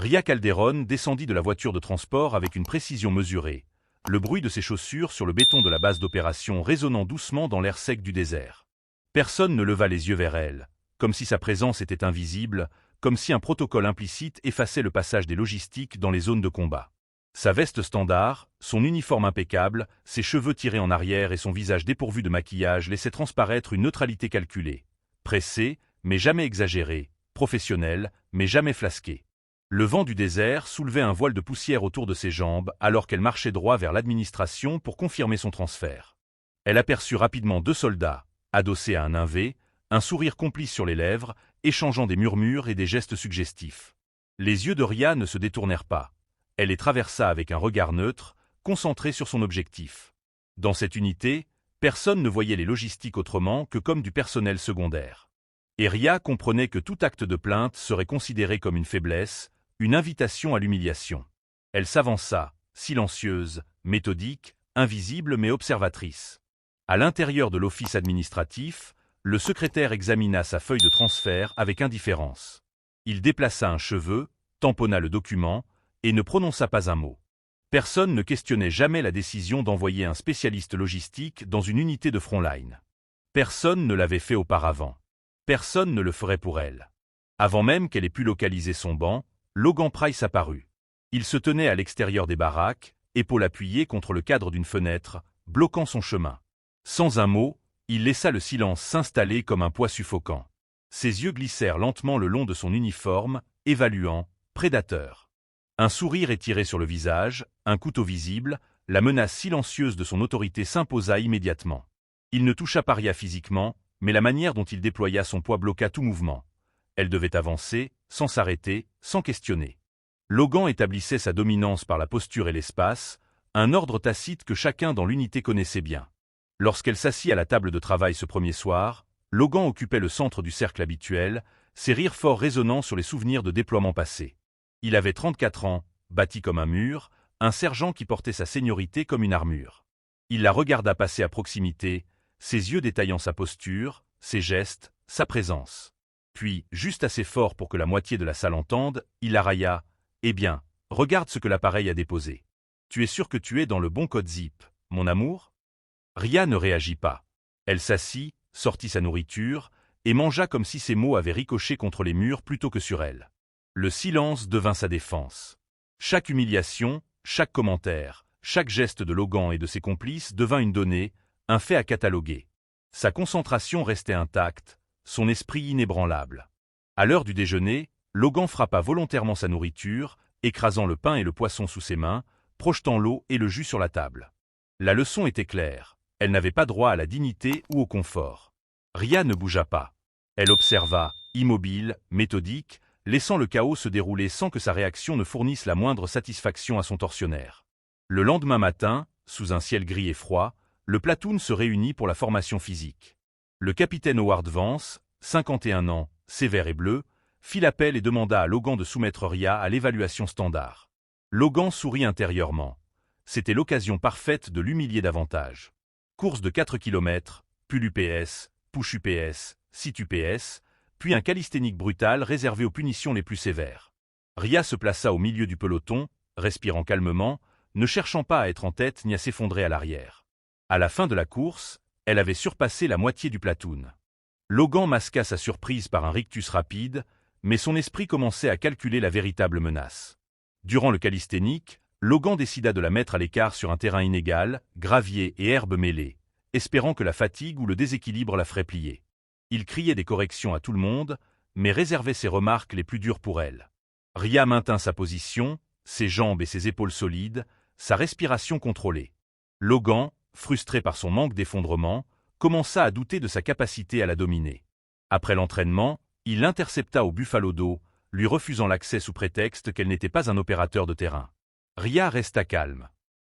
Ria Calderon descendit de la voiture de transport avec une précision mesurée, le bruit de ses chaussures sur le béton de la base d'opération résonnant doucement dans l'air sec du désert. Personne ne leva les yeux vers elle, comme si sa présence était invisible, comme si un protocole implicite effaçait le passage des logistiques dans les zones de combat. Sa veste standard, son uniforme impeccable, ses cheveux tirés en arrière et son visage dépourvu de maquillage laissaient transparaître une neutralité calculée, pressée, mais jamais exagérée, professionnelle, mais jamais flasquée. Le vent du désert soulevait un voile de poussière autour de ses jambes alors qu'elle marchait droit vers l'administration pour confirmer son transfert. Elle aperçut rapidement 2 soldats, adossés à un navet, un sourire complice sur les lèvres, échangeant des murmures et des gestes suggestifs. Les yeux de Ria ne se détournèrent pas. Elle les traversa avec un regard neutre, concentré sur son objectif. Dans cette unité, personne ne voyait les logistiques autrement que comme du personnel secondaire. Et Ria comprenait que tout acte de plainte serait considéré comme une faiblesse, une invitation à l'humiliation. Elle s'avança, silencieuse, méthodique, invisible mais observatrice. À l'intérieur de l'office administratif, le secrétaire examina sa feuille de transfert avec indifférence. Il déplaça un cheveu, tamponna le document, et ne prononça pas un mot. Personne ne questionnait jamais la décision d'envoyer un spécialiste logistique dans une unité de frontline. Personne ne l'avait fait auparavant. Personne ne le ferait pour elle. Avant même qu'elle ait pu localiser son banc, Logan Price apparut. Il se tenait à l'extérieur des baraques, épaule appuyée contre le cadre d'une fenêtre, bloquant son chemin. Sans un mot, il laissa le silence s'installer comme un poids suffocant. Ses yeux glissèrent lentement le long de son uniforme, évaluant, prédateur. Un sourire étiré sur le visage, un couteau visible, la menace silencieuse de son autorité s'imposa immédiatement. Il ne toucha pas Ria physiquement, mais la manière dont il déploya son poids bloqua tout mouvement. Elle devait avancer, sans s'arrêter, sans questionner. Logan établissait sa dominance par la posture et l'espace, un ordre tacite que chacun dans l'unité connaissait bien. Lorsqu'elle s'assit à la table de travail ce premier soir, Logan occupait le centre du cercle habituel, ses rires forts résonnant sur les souvenirs de déploiements passés. Il avait 34 ans, bâti comme un mur, un sergent qui portait sa seniorité comme une armure. Il la regarda passer à proximité, ses yeux détaillant sa posture, ses gestes, sa présence. Puis, juste assez fort pour que la moitié de la salle entende, il la railla. « Eh bien, regarde ce que l'appareil a déposé. Tu es sûr que tu es dans le bon code zip, mon amour ?» Ria ne réagit pas. Elle s'assit, sortit sa nourriture, et mangea comme si ses mots avaient ricoché contre les murs plutôt que sur elle. Le silence devint sa défense. Chaque humiliation, chaque commentaire, chaque geste de Logan et de ses complices devint une donnée, un fait à cataloguer. Sa concentration restait intacte, son esprit inébranlable. À l'heure du déjeuner, Logan frappa volontairement sa nourriture, écrasant le pain et le poisson sous ses mains, projetant l'eau et le jus sur la table. La leçon était claire, elle n'avait pas droit à la dignité ou au confort. Ria ne bougea pas. Elle observa, immobile, méthodique, laissant le chaos se dérouler sans que sa réaction ne fournisse la moindre satisfaction à son tortionnaire. Le lendemain matin, sous un ciel gris et froid, le platoon se réunit pour la formation physique. Le capitaine Howard Vance, 51 ans, sévère et bleu, fit l'appel et demanda à Logan de soumettre Ria à l'évaluation standard. Logan sourit intérieurement. C'était l'occasion parfaite de l'humilier davantage. Course de 4 km, pull UPS, push UPS, sit UPS, puis un calisthénique brutal réservé aux punitions les plus sévères. Ria se plaça au milieu du peloton, respirant calmement, ne cherchant pas à être en tête ni à s'effondrer à l'arrière. À la fin de la course, elle avait surpassé la moitié du platoon. Logan masqua sa surprise par un rictus rapide, mais son esprit commençait à calculer la véritable menace. Durant le calisthénique, Logan décida de la mettre à l'écart sur un terrain inégal, gravier et herbes mêlées, espérant que la fatigue ou le déséquilibre la ferait plier. Il criait des corrections à tout le monde, mais réservait ses remarques les plus dures pour elle. Ria maintint sa position, ses jambes et ses épaules solides, sa respiration contrôlée. Logan, frustré par son manque d'effondrement, commença à douter de sa capacité à la dominer. Après l'entraînement, il l'intercepta au Buffalo d'eau, lui refusant l'accès sous prétexte qu'elle n'était pas un opérateur de terrain. Ria resta calme.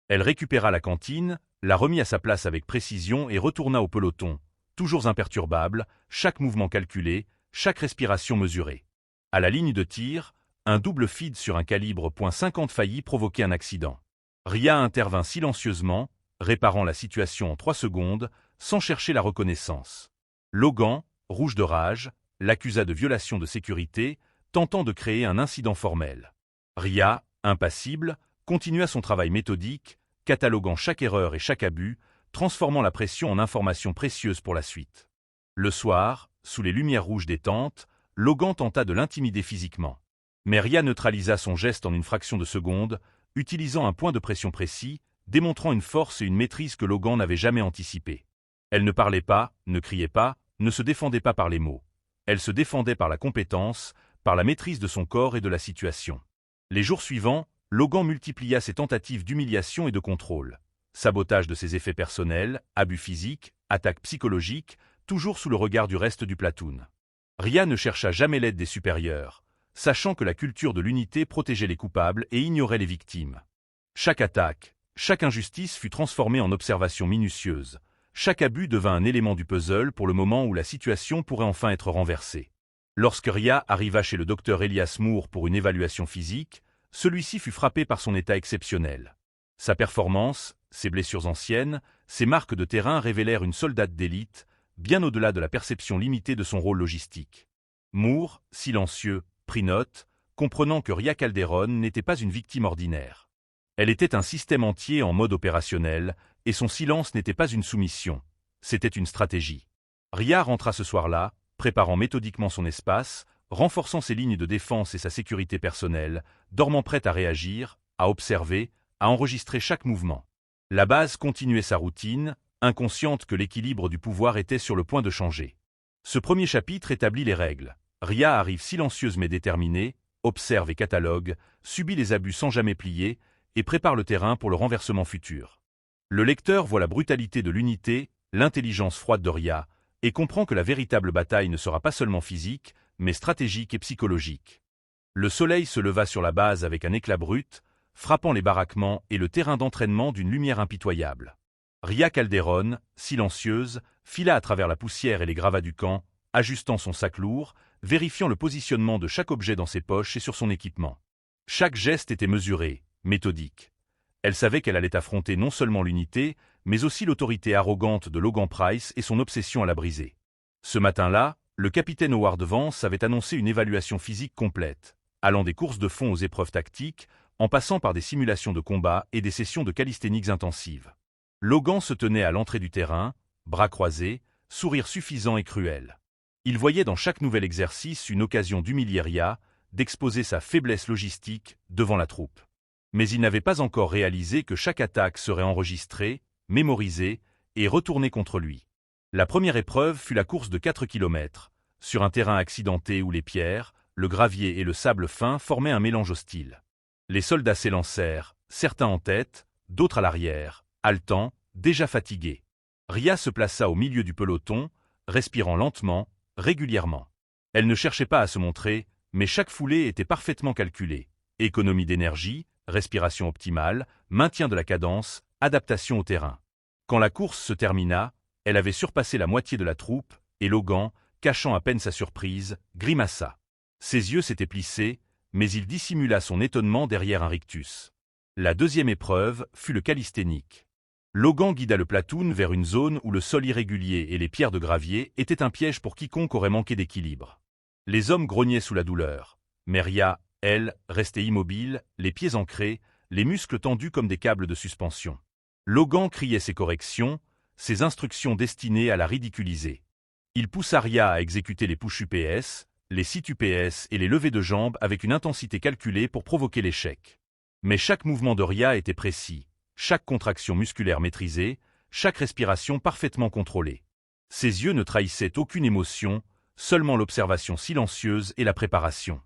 Elle récupéra la cantine, la remit à sa place avec précision et retourna au peloton, toujours imperturbable, chaque mouvement calculé, chaque respiration mesurée. À la ligne de tir, un double feed sur un calibre .50 faillit provoquer un accident. Ria intervint silencieusement, réparant la situation en 3 secondes, sans chercher la reconnaissance. Logan, rouge de rage, l'accusa de violation de sécurité, tentant de créer un incident formel. Ria, impassible, continua son travail méthodique, cataloguant chaque erreur et chaque abus, transformant la pression en information précieuse pour la suite. Le soir, sous les lumières rouges des tentes, Logan tenta de l'intimider physiquement. Mais Ria neutralisa son geste en une fraction de seconde, utilisant un point de pression précis, démontrant une force et une maîtrise que Logan n'avait jamais anticipées. Elle ne parlait pas, ne criait pas, ne se défendait pas par les mots. Elle se défendait par la compétence, par la maîtrise de son corps et de la situation. Les jours suivants, Logan multiplia ses tentatives d'humiliation et de contrôle. Sabotage de ses effets personnels, abus physiques, attaques psychologiques, toujours sous le regard du reste du platoon. Ria ne chercha jamais l'aide des supérieurs, sachant que la culture de l'unité protégeait les coupables et ignorait les victimes. Chaque attaque, chaque injustice fut transformée en observation minutieuse. Chaque abus devint un élément du puzzle pour le moment où la situation pourrait enfin être renversée. Lorsque Ria arriva chez le docteur Elias Moore pour une évaluation physique, celui-ci fut frappé par son état exceptionnel. Sa performance, ses blessures anciennes, ses marques de terrain révélèrent une soldate d'élite, bien au-delà de la perception limitée de son rôle logistique. Moore, silencieux, prit note, comprenant que Ria Calderon n'était pas une victime ordinaire. Elle était un système entier en mode opérationnel, et son silence n'était pas une soumission, c'était une stratégie. Ria rentra ce soir-là, préparant méthodiquement son espace, renforçant ses lignes de défense et sa sécurité personnelle, dormant prête à réagir, à observer, à enregistrer chaque mouvement. La base continuait sa routine, inconsciente que l'équilibre du pouvoir était sur le point de changer. Ce premier chapitre établit les règles. Ria arrive silencieuse mais déterminée, observe et catalogue, subit les abus sans jamais plier, et prépare le terrain pour le renversement futur. Le lecteur voit la brutalité de l'unité, l'intelligence froide de Ria, et comprend que la véritable bataille ne sera pas seulement physique, mais stratégique et psychologique. Le soleil se leva sur la base avec un éclat brut, frappant les baraquements et le terrain d'entraînement d'une lumière impitoyable. Ria Calderon, silencieuse, fila à travers la poussière et les gravats du camp, ajustant son sac lourd, vérifiant le positionnement de chaque objet dans ses poches et sur son équipement. Chaque geste était mesuré, méthodique. Elle savait qu'elle allait affronter non seulement l'unité, mais aussi l'autorité arrogante de Logan Price et son obsession à la briser. Ce matin-là, le capitaine Howard Vance avait annoncé une évaluation physique complète, allant des courses de fond aux épreuves tactiques, en passant par des simulations de combat et des sessions de calisthenics intensives. Logan se tenait à l'entrée du terrain, bras croisés, sourire suffisant et cruel. Il voyait dans chaque nouvel exercice une occasion d'humilier Ria, d'exposer sa faiblesse logistique devant la troupe. Mais il n'avait pas encore réalisé que chaque attaque serait enregistrée, mémorisée et retournée contre lui. La première épreuve fut la course de 4 km, sur un terrain accidenté où les pierres, le gravier et le sable fin formaient un mélange hostile. Les soldats s'élancèrent, certains en tête, d'autres à l'arrière, haletants, déjà fatigués. Ria se plaça au milieu du peloton, respirant lentement, régulièrement. Elle ne cherchait pas à se montrer, mais chaque foulée était parfaitement calculée. Économie d'énergie, respiration optimale, maintien de la cadence, adaptation au terrain. Quand la course se termina, elle avait surpassé la moitié de la troupe, et Logan, cachant à peine sa surprise, grimaça. Ses yeux s'étaient plissés, mais il dissimula son étonnement derrière un rictus. La deuxième épreuve fut le calisthénique. Logan guida le platoon vers une zone où le sol irrégulier et les pierres de gravier étaient un piège pour quiconque aurait manqué d'équilibre. Les hommes grognaient sous la douleur, mais Ria, elle, restait immobile, les pieds ancrés, les muscles tendus comme des câbles de suspension. Logan criait ses corrections, ses instructions destinées à la ridiculiser. Il poussa Ria à exécuter les push UPS, les sit UPS et les levées de jambes avec une intensité calculée pour provoquer l'échec. Mais chaque mouvement de Ria était précis, chaque contraction musculaire maîtrisée, chaque respiration parfaitement contrôlée. Ses yeux ne trahissaient aucune émotion, seulement l'observation silencieuse et la préparation.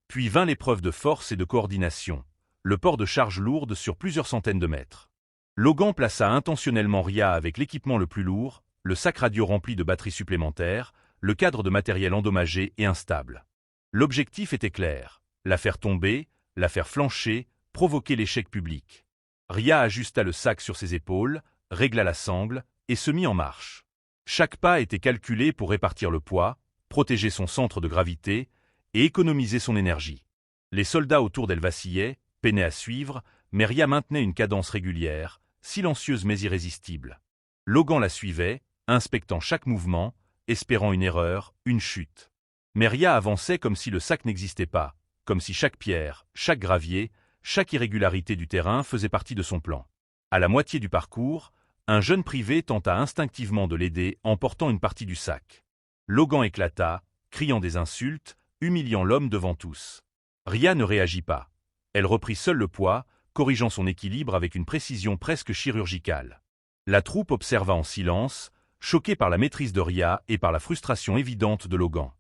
Puis vint l'épreuve de force et de coordination, le port de charges lourdes sur plusieurs centaines de mètres. Logan plaça intentionnellement Ria avec l'équipement le plus lourd, le sac radio rempli de batteries supplémentaires, le cadre de matériel endommagé et instable. L'objectif était clair, la faire tomber, la faire flancher, provoquer l'échec public. Ria ajusta le sac sur ses épaules, régla la sangle et se mit en marche. Chaque pas était calculé pour répartir le poids, protéger son centre de gravité et économiser son énergie. Les soldats autour d'elle vacillaient, peinaient à suivre, mais Ria maintenait une cadence régulière, silencieuse mais irrésistible. Logan la suivait, inspectant chaque mouvement, espérant une erreur, une chute. Mais Ria avançait comme si le sac n'existait pas, comme si chaque pierre, chaque gravier, chaque irrégularité du terrain faisait partie de son plan. À la moitié du parcours, un jeune privé tenta instinctivement de l'aider en portant une partie du sac. Logan éclata, criant des insultes, humiliant l'homme devant tous. Ria ne réagit pas. Elle reprit seule le poids, corrigeant son équilibre avec une précision presque chirurgicale. La troupe observa en silence, choquée par la maîtrise de Ria et par la frustration évidente de Logan.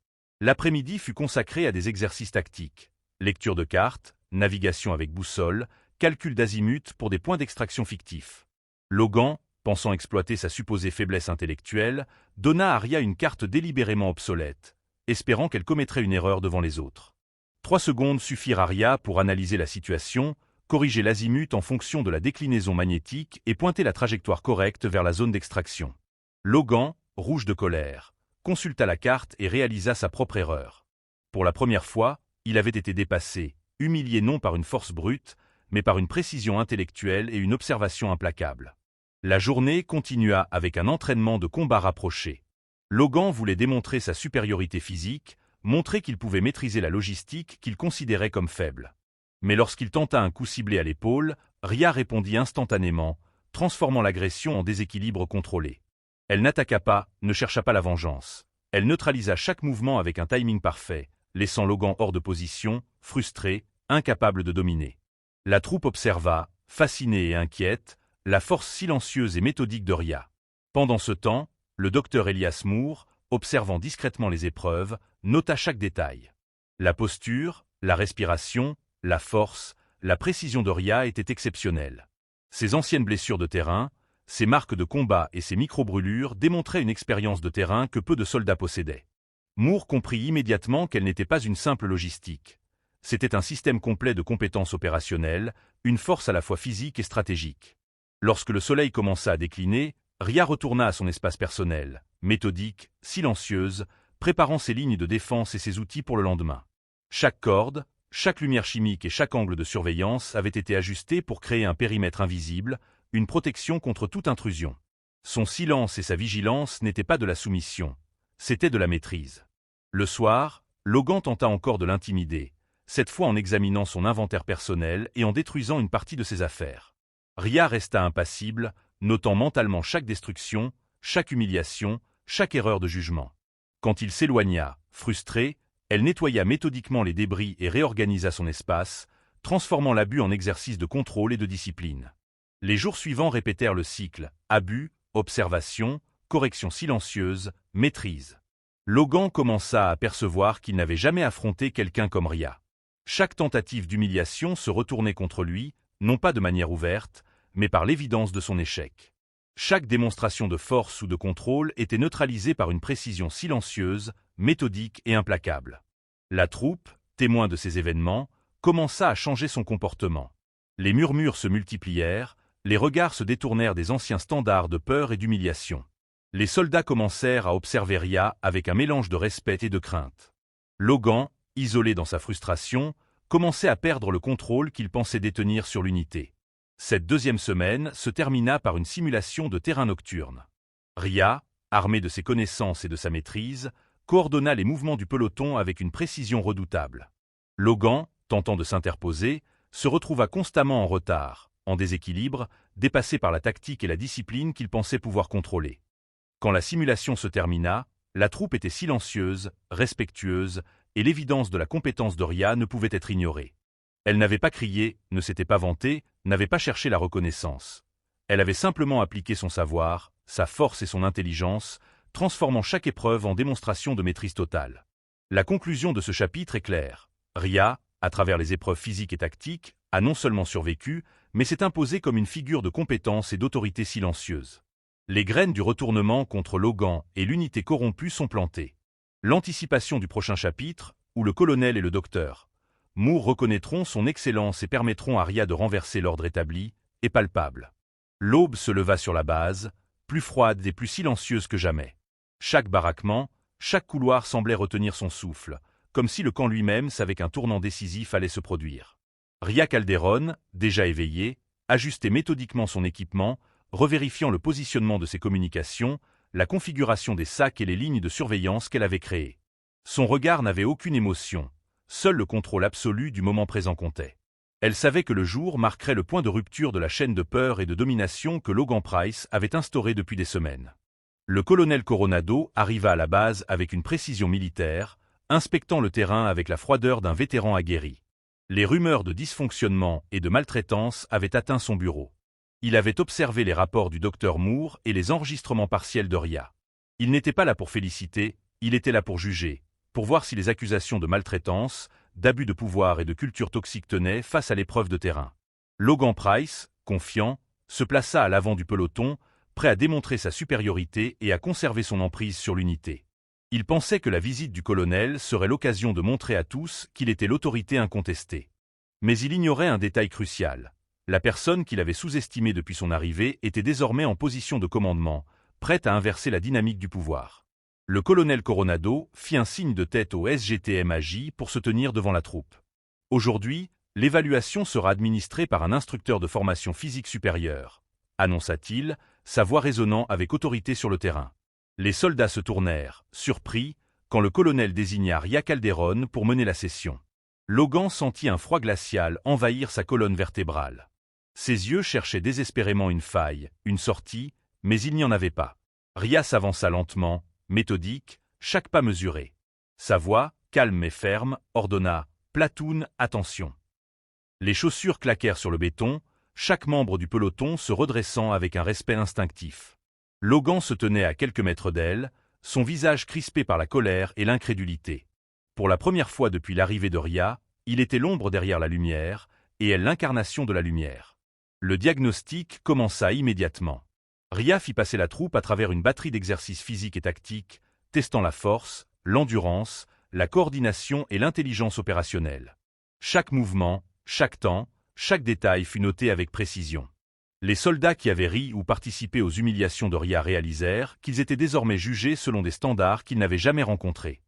L'après-midi fut consacré à des exercices tactiques, lecture de cartes, navigation avec boussole, calcul d'azimut pour des points d'extraction fictifs. Logan, pensant exploiter sa supposée faiblesse intellectuelle, donna à Ria une carte délibérément obsolète, espérant qu'elle commettrait une erreur devant les autres. 3 secondes suffirent à Ria pour analyser la situation, corriger l'azimut en fonction de la déclinaison magnétique et pointer la trajectoire correcte vers la zone d'extraction. Logan, rouge de colère, consulta la carte et réalisa sa propre erreur. Pour la première fois, il avait été dépassé, humilié non par une force brute, mais par une précision intellectuelle et une observation implacable. La journée continua avec un entraînement de combat rapproché. Logan voulait démontrer sa supériorité physique, montrer qu'il pouvait maîtriser la logistique qu'il considérait comme faible. Mais lorsqu'il tenta un coup ciblé à l'épaule, Ria répondit instantanément, transformant l'agression en déséquilibre contrôlé. Elle n'attaqua pas, ne chercha pas la vengeance. Elle neutralisa chaque mouvement avec un timing parfait, laissant Logan hors de position, frustré, incapable de dominer. La troupe observa, fascinée et inquiète, la force silencieuse et méthodique de Ria. Pendant ce temps, le docteur Elias Moore, observant discrètement les épreuves, nota chaque détail. La posture, la respiration, la force, la précision de Ria étaient exceptionnelles. Ses anciennes blessures de terrain, ses marques de combat et ses micro-brûlures démontraient une expérience de terrain que peu de soldats possédaient. Moore comprit immédiatement qu'elle n'était pas une simple logistique. C'était un système complet de compétences opérationnelles, une force à la fois physique et stratégique. Lorsque le soleil commença à décliner, Ria retourna à son espace personnel, méthodique, silencieuse, préparant ses lignes de défense et ses outils pour le lendemain. Chaque corde, chaque lumière chimique et chaque angle de surveillance avaient été ajustés pour créer un périmètre invisible, une protection contre toute intrusion. Son silence et sa vigilance n'étaient pas de la soumission, c'était de la maîtrise. Le soir, Logan tenta encore de l'intimider, cette fois en examinant son inventaire personnel et en détruisant une partie de ses affaires. Ria resta impassible, notant mentalement chaque destruction, chaque humiliation, chaque erreur de jugement. Quand il s'éloigna, frustrée, elle nettoya méthodiquement les débris et réorganisa son espace, transformant l'abus en exercice de contrôle et de discipline. Les jours suivants répétèrent le cycle, abus, observation, correction silencieuse, maîtrise. Logan commença à apercevoir qu'il n'avait jamais affronté quelqu'un comme Ria. Chaque tentative d'humiliation se retournait contre lui, non pas de manière ouverte, mais par l'évidence de son échec. Chaque démonstration de force ou de contrôle était neutralisée par une précision silencieuse, méthodique et implacable. La troupe, témoin de ces événements, commença à changer son comportement. Les murmures se multiplièrent, les regards se détournèrent des anciens standards de peur et d'humiliation. Les soldats commencèrent à observer Ria avec un mélange de respect et de crainte. Logan, isolé dans sa frustration, commençait à perdre le contrôle qu'il pensait détenir sur l'unité. Cette deuxième semaine se termina par une simulation de terrain nocturne. Ria, armée de ses connaissances et de sa maîtrise, coordonna les mouvements du peloton avec une précision redoutable. Logan, tentant de s'interposer, se retrouva constamment en retard, en déséquilibre, dépassé par la tactique et la discipline qu'il pensait pouvoir contrôler. Quand la simulation se termina, la troupe était silencieuse, respectueuse, et l'évidence de la compétence de Ria ne pouvait être ignorée. Elle n'avait pas crié, ne s'était pas vantée, n'avait pas cherché la reconnaissance. Elle avait simplement appliqué son savoir, sa force et son intelligence, transformant chaque épreuve en démonstration de maîtrise totale. La conclusion de ce chapitre est claire. Ria, à travers les épreuves physiques et tactiques, a non seulement survécu, mais s'est imposée comme une figure de compétence et d'autorité silencieuse. Les graines du retournement contre Logan et l'unité corrompue sont plantées. L'anticipation du prochain chapitre, où le colonel et le docteur Moore reconnaîtront son excellence et permettront à Ria de renverser l'ordre établi, est palpable. L'aube se leva sur la base, plus froide et plus silencieuse que jamais. Chaque baraquement, chaque couloir semblait retenir son souffle, comme si le camp lui-même savait qu'un tournant décisif allait se produire. Ria Calderon, déjà éveillée, ajustait méthodiquement son équipement, revérifiant le positionnement de ses communications, la configuration des sacs et les lignes de surveillance qu'elle avait créées. Son regard n'avait aucune émotion, seul le contrôle absolu du moment présent comptait. Elle savait que le jour marquerait le point de rupture de la chaîne de peur et de domination que Logan Price avait instaurée depuis des semaines. Le colonel Coronado arriva à la base avec une précision militaire, inspectant le terrain avec la froideur d'un vétéran aguerri. Les rumeurs de dysfonctionnement et de maltraitance avaient atteint son bureau. Il avait observé les rapports du docteur Moore et les enregistrements partiels de Ria. Il n'était pas là pour féliciter, il était là pour juger, pour voir si les accusations de maltraitance, d'abus de pouvoir et de culture toxique tenaient face à l'épreuve de terrain. Logan Price, confiant, se plaça à l'avant du peloton, prêt à démontrer sa supériorité et à conserver son emprise sur l'unité. Il pensait que la visite du colonel serait l'occasion de montrer à tous qu'il était l'autorité incontestée. Mais il ignorait un détail crucial. La personne qu'il avait sous-estimée depuis son arrivée était désormais en position de commandement, prête à inverser la dynamique du pouvoir. Le colonel Coronado fit un signe de tête au SGTMAJ pour se tenir devant la troupe. Aujourd'hui, l'évaluation sera administrée par un instructeur de formation physique supérieure, annonça-t-il, sa voix résonnant avec autorité sur le terrain. Les soldats se tournèrent, surpris, quand le colonel désigna Ria Calderon pour mener la session. Logan sentit un froid glacial envahir sa colonne vertébrale. Ses yeux cherchaient désespérément une faille, une sortie, mais il n'y en avait pas. Ria s'avança lentement, méthodique, chaque pas mesuré. Sa voix, calme mais ferme, ordonna « Platoon, attention ». Les chaussures claquèrent sur le béton, chaque membre du peloton se redressant avec un respect instinctif. Logan se tenait à quelques mètres d'elle, son visage crispé par la colère et l'incrédulité. Pour la première fois depuis l'arrivée de Ria, il était l'ombre derrière la lumière, et elle l'incarnation de la lumière. Le diagnostic commença immédiatement. Ria fit passer la troupe à travers une batterie d'exercices physiques et tactiques, testant la force, l'endurance, la coordination et l'intelligence opérationnelle. Chaque mouvement, chaque temps, chaque détail fut noté avec précision. Les soldats qui avaient ri ou participé aux humiliations de Ria réalisèrent qu'ils étaient désormais jugés selon des standards qu'ils n'avaient jamais rencontrés.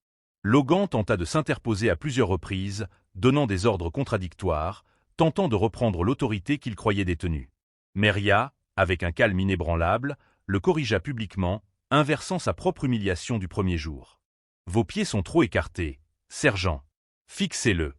Logan tenta de s'interposer à plusieurs reprises, donnant des ordres contradictoires, tentant de reprendre l'autorité qu'il croyait détenue. Mais Ria, avec un calme inébranlable, le corrigea publiquement, inversant sa propre humiliation du premier jour. « Vos pieds sont trop écartés, sergent. Fixez-le »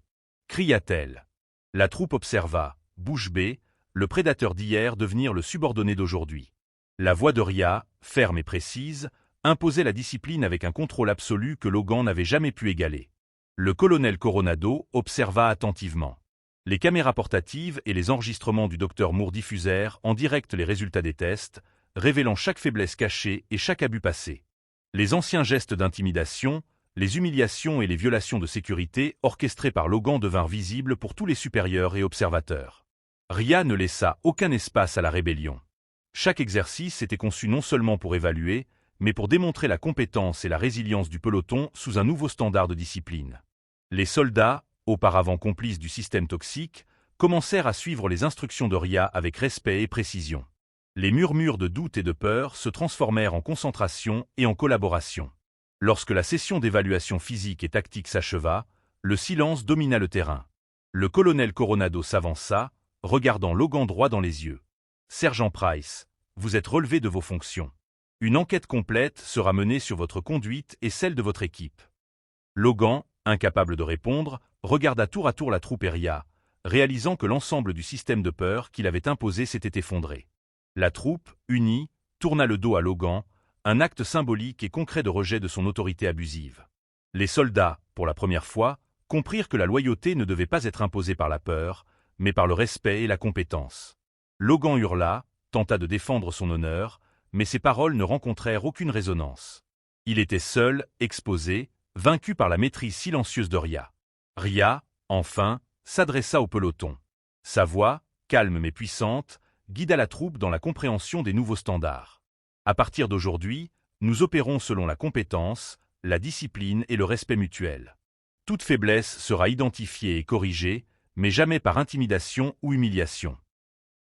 cria-t-elle. La troupe observa, bouche bée, le prédateur d'hier devenir le subordonné d'aujourd'hui. La voix de Ria, ferme et précise, imposait la discipline avec un contrôle absolu que Logan n'avait jamais pu égaler. Le colonel Coronado observa attentivement. Les caméras portatives et les enregistrements du docteur Moore diffusèrent en direct les résultats des tests, révélant chaque faiblesse cachée et chaque abus passé. Les anciens gestes d'intimidation, les humiliations et les violations de sécurité orchestrées par Logan devinrent visibles pour tous les supérieurs et observateurs. Ria ne laissa aucun espace à la rébellion. Chaque exercice était conçu non seulement pour évaluer, mais pour démontrer la compétence et la résilience du peloton sous un nouveau standard de discipline. Les soldats, auparavant complices du système toxique, commencèrent à suivre les instructions de Ria avec respect et précision. Les murmures de doute et de peur se transformèrent en concentration et en collaboration. Lorsque la session d'évaluation physique et tactique s'acheva, le silence domina le terrain. Le colonel Coronado s'avança, regardant Logan droit dans les yeux. « Sergent Price, vous êtes relevé de vos fonctions. Une enquête complète sera menée sur votre conduite et celle de votre équipe. » Logan, incapable de répondre, regarda tour à tour la troupe et Ria, réalisant que l'ensemble du système de peur qu'il avait imposé s'était effondré. La troupe, unie, tourna le dos à Logan, un acte symbolique et concret de rejet de son autorité abusive. Les soldats, pour la première fois, comprirent que la loyauté ne devait pas être imposée par la peur, mais par le respect et la compétence. Logan hurla, tenta de défendre son honneur, mais ses paroles ne rencontrèrent aucune résonance. Il était seul, exposé, vaincu par la maîtrise silencieuse de Ria. Ria, enfin, s'adressa au peloton. Sa voix, calme mais puissante, guida la troupe dans la compréhension des nouveaux standards. À partir d'aujourd'hui, nous opérons selon la compétence, la discipline et le respect mutuel. Toute faiblesse sera identifiée et corrigée, mais jamais par intimidation ou humiliation.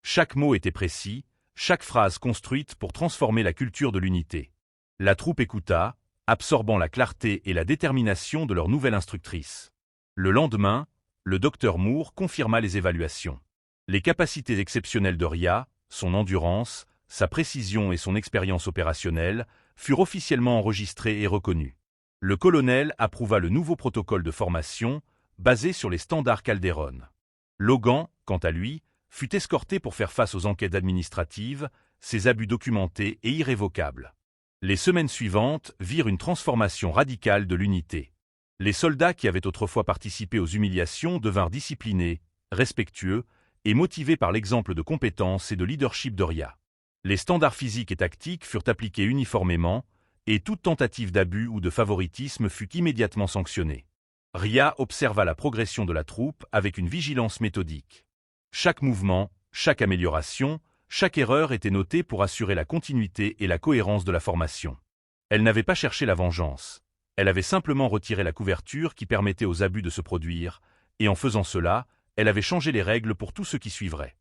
Chaque mot était précis, chaque phrase construite pour transformer la culture de l'unité. La troupe écouta, absorbant la clarté et la détermination de leur nouvelle instructrice. Le lendemain, le docteur Moore confirma les évaluations. Les capacités exceptionnelles de Ria, son endurance, sa précision et son expérience opérationnelle furent officiellement enregistrées et reconnues. Le colonel approuva le nouveau protocole de formation, basé sur les standards Calderon. Logan, quant à lui, fut escorté pour faire face aux enquêtes administratives, ses abus documentés et irrévocables. Les semaines suivantes virent une transformation radicale de l'unité. Les soldats qui avaient autrefois participé aux humiliations devinrent disciplinés, respectueux et motivés par l'exemple de compétence et de leadership de Ria. Les standards physiques et tactiques furent appliqués uniformément, et toute tentative d'abus ou de favoritisme fut immédiatement sanctionnée. Ria observa la progression de la troupe avec une vigilance méthodique. Chaque mouvement, chaque amélioration, chaque erreur était notée pour assurer la continuité et la cohérence de la formation. Elle n'avait pas cherché la vengeance. Elle avait simplement retiré la couverture qui permettait aux abus de se produire, et en faisant cela, elle avait changé les règles pour tout ce qui suivrait.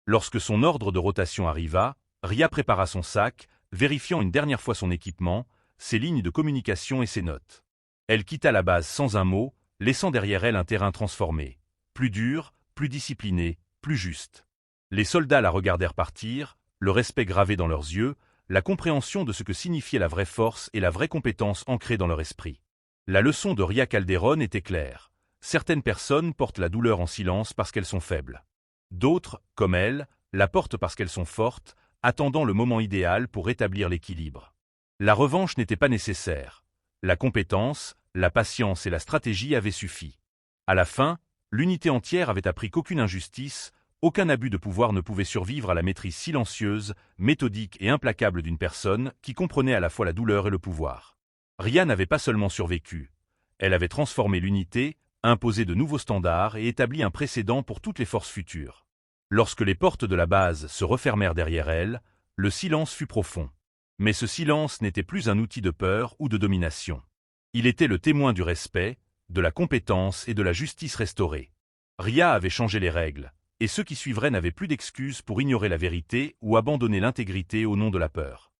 Lorsque son ordre de rotation arriva, Ria prépara son sac, vérifiant une dernière fois son équipement, ses lignes de communication et ses notes. Elle quitta la base sans un mot, laissant derrière elle un terrain transformé, plus dur, plus discipliné, plus juste. Les soldats la regardèrent partir, le respect gravé dans leurs yeux, la compréhension de ce que signifiait la vraie force et la vraie compétence ancrée dans leur esprit. La leçon de Ria Calderon était claire. Certaines personnes portent la douleur en silence parce qu'elles sont faibles. D'autres, comme elle, la portent parce qu'elles sont fortes, attendant le moment idéal pour rétablir l'équilibre. La revanche n'était pas nécessaire. La compétence, la patience et la stratégie avaient suffi. À la fin, l'unité entière avait appris qu'aucune injustice, aucun abus de pouvoir ne pouvait survivre à la maîtrise silencieuse, méthodique et implacable d'une personne qui comprenait à la fois la douleur et le pouvoir. Ria n'avait pas seulement survécu. Elle avait transformé l'unité, imposé de nouveaux standards et établi un précédent pour toutes les forces futures. Lorsque les portes de la base se refermèrent derrière elle, le silence fut profond. Mais ce silence n'était plus un outil de peur ou de domination. Il était le témoin du respect, de la compétence et de la justice restaurée. Ria avait changé les règles, et ceux qui suivraient n'avaient plus d'excuses pour ignorer la vérité ou abandonner l'intégrité au nom de la peur.